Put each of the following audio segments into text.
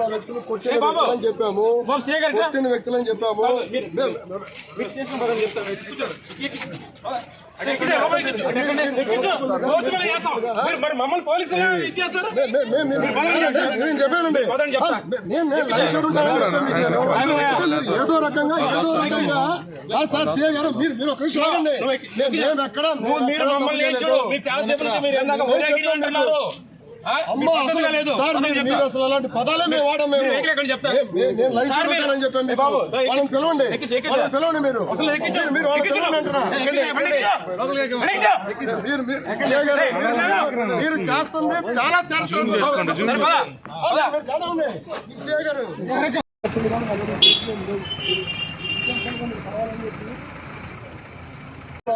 వ్యక్తులు కొట్టిన వ్యక్తులని చెప్పాము, కొట్టిన వ్యక్తులని చెప్పాము. మమ్మల్ని పోలీసులు ఏదో రకంగా సార్ సీఏ గారు మీరు ఒక విషయం ఆగండి. మేము ఎక్కడ మీరు అసలు అలాంటి పదాలే మేము వాడాం. మేము లైవ్ చూడాలని చెప్పాము. వాళ్ళని పిలవండి, పిలవండి. మీరు వాళ్ళని పిలవండి అంటారా? మీరు చేస్తుంది చాలా చేస్తుంది.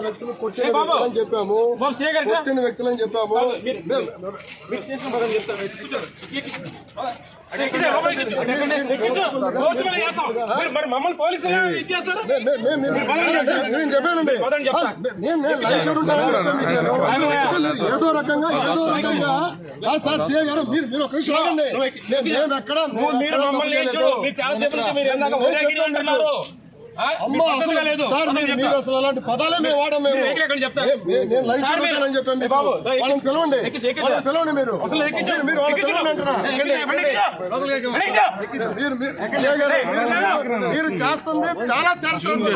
వ్యక్తులు కొట్టిన వ్యక్తులని చెప్పాము, కొట్టిన వ్యక్తులని చెప్పాము. మమ్మల్ని పోలీసులు ఏదో రకంగా సార్ సీఏ గారు మీరు ఒక విషయం ఆగండి. మేము ఎక్కడ మీరు అసలు అలాంటి పదాలే మేము వాడాం. మేము లైవ్ చూడాలని చెప్పాము. వాళ్ళని పిలవండి, పిలవండి. మీరు వాళ్ళని పిలవండి అంటారా? మీరు చేస్తుంది చాలా చేస్తుంది.